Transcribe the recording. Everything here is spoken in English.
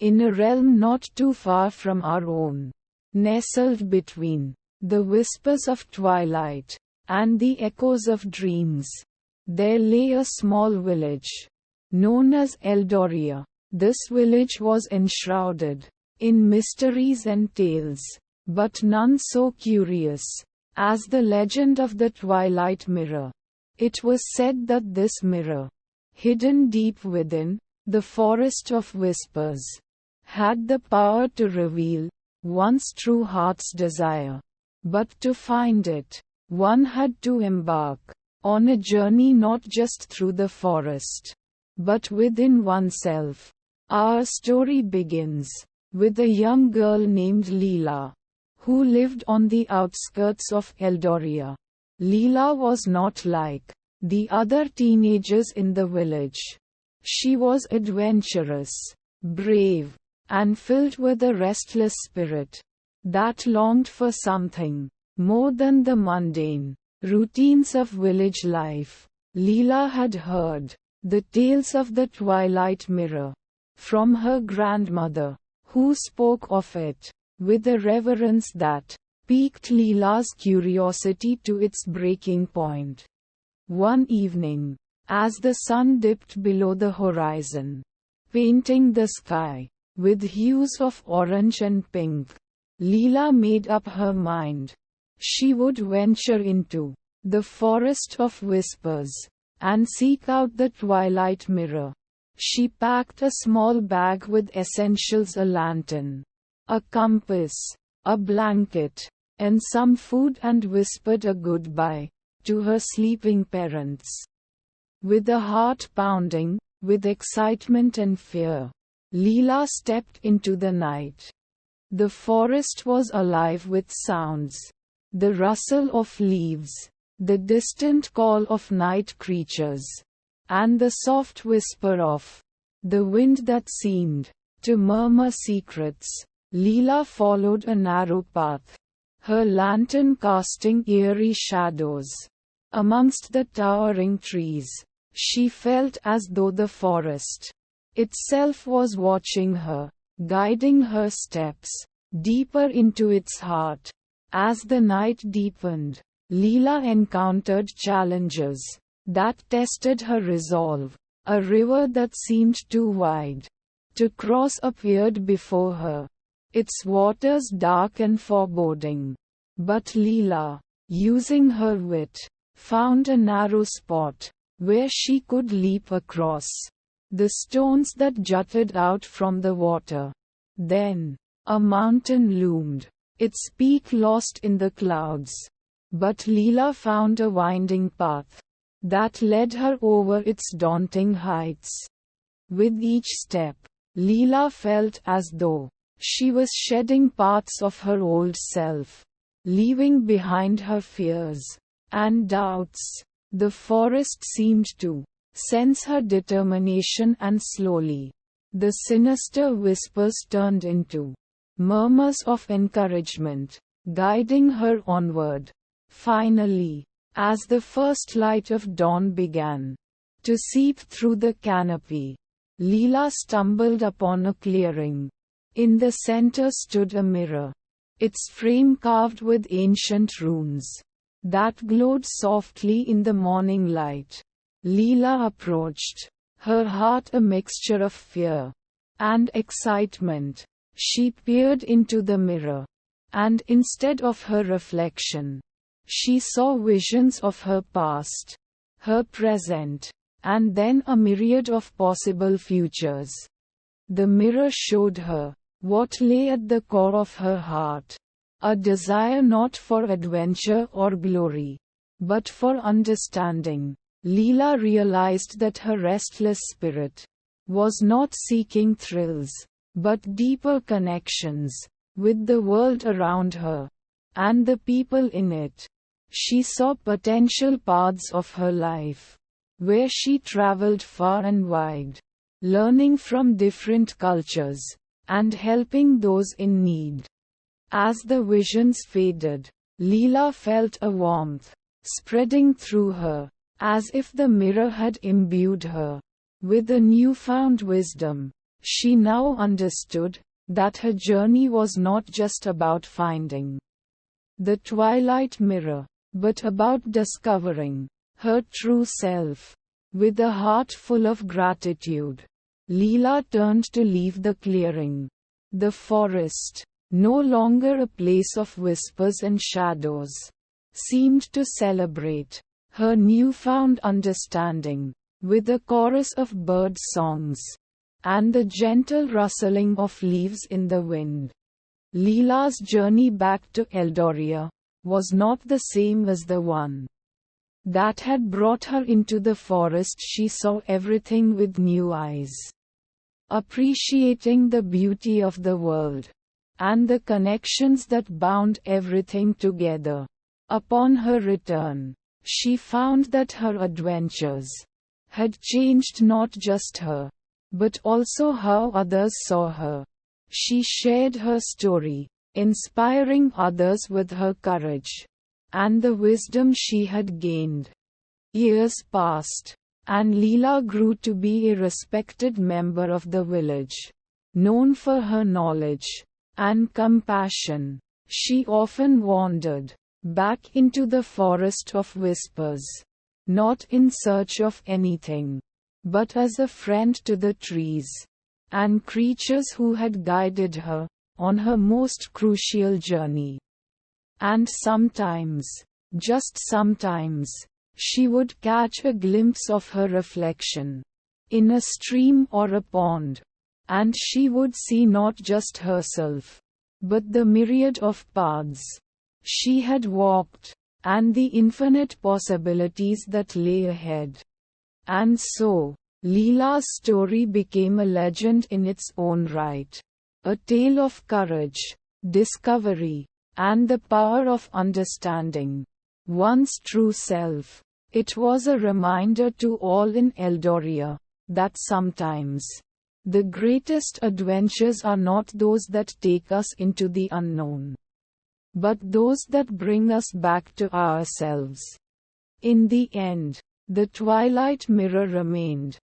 in a realm not too far from our own. Nestled between the whispers of twilight and the echoes of dreams, there lay a small village, known as Eldoria. This village was enshrouded in mysteries and tales, but none so curious as the legend of the Twilight Mirror. It was said that this mirror, hidden deep within the forest of whispers, had the power to reveal one's true heart's desire. But to find it, one had to embark on a journey not just through the forest, but within oneself. Our story begins with a young girl named Lila, who lived on the outskirts of Eldoria. Lila was not like the other teenagers in the village. She was adventurous, brave, and filled with a restless spirit that longed for something more than the mundane routines of village life. Lila had heard the tales of the Twilight Mirror from her grandmother, who spoke of it with a reverence that piqued Lila's curiosity to its breaking point. One evening, as the sun dipped below the horizon, painting the sky with hues of orange and pink, Lila made up her mind. She would venture into the forest of whispers and seek out the Twilight Mirror. She packed a small bag with essentials: a lantern, a compass, a blanket, and some food, and whispered a goodbye to her sleeping parents. With a heart pounding with excitement and fear, Lila stepped into the night. The forest was alive with sounds: the rustle of leaves, the distant call of night creatures, and the soft whisper of the wind that seemed to murmur secrets. Lila followed a narrow path, her lantern casting eerie shadows amongst the towering trees. She felt as though the forest itself was watching her, guiding her steps deeper into its heart. As the night deepened, Lila encountered challenges that tested her resolve. A river that seemed too wide to cross appeared before her, its waters dark and foreboding. But Lila, using her wit, found a narrow spot where she could leap across the stones that jutted out from the water. Then, a mountain loomed, its peak lost in the clouds. But Lila found a winding path that led her over its daunting heights. With each step, Lila felt as though she was shedding parts of her old self, leaving behind her fears and doubts. The forest seemed to sense her determination, and slowly, the sinister whispers turned into murmurs of encouragement, guiding her onward. Finally, as the first light of dawn began to seep through the canopy, Lila stumbled upon a clearing. In the center stood a mirror, its frame carved with ancient runes that glowed softly in the morning light. Lila approached, her heart a mixture of fear and excitement. She peered into the mirror, and instead of her reflection, she saw visions of her past, her present, and then a myriad of possible futures. The mirror showed her what lay at the core of her heart: a desire not for adventure or glory, but for understanding. Lila realized that her restless spirit was not seeking thrills, but deeper connections with the world around her and the people in it. She saw potential paths of her life, where she traveled far and wide, learning from different cultures and helping those in need. As the visions faded, Lila felt a warmth spreading through her, as if the mirror had imbued her with a newfound wisdom. She now understood that her journey was not just about finding the Twilight Mirror, but about discovering her true self. With a heart full of gratitude, Lila turned to leave the clearing. The forest, no longer a place of whispers and shadows, seemed to celebrate her newfound understanding. With a chorus of bird songs and the gentle rustling of leaves in the wind, Lila's journey back to Eldoria was not the same as the one that had brought her into the forest. She saw everything with new eyes, appreciating the beauty of the world and the connections that bound everything together. Upon her return, she found that her adventures had changed not just her, but also how others saw her. She shared her story, inspiring others with her courage and the wisdom she had gained. Years passed, and Lila grew to be a respected member of the village, known for her knowledge and compassion. She often wandered back into the forest of whispers, not in search of anything, but as a friend to the trees and creatures who had guided her on her most crucial journey. And sometimes, just sometimes, she would catch a glimpse of her reflection in a stream or a pond, and she would see not just herself, but the myriad of paths she had walked, and the infinite possibilities that lay ahead. And so, Lila's story became a legend in its own right, a tale of courage, discovery, and the power of understanding one's true self. It was a reminder to all in Eldoria that sometimes the greatest adventures are not those that take us into the unknown, but those that bring us back to ourselves. In the end, the Twilight Mirror remained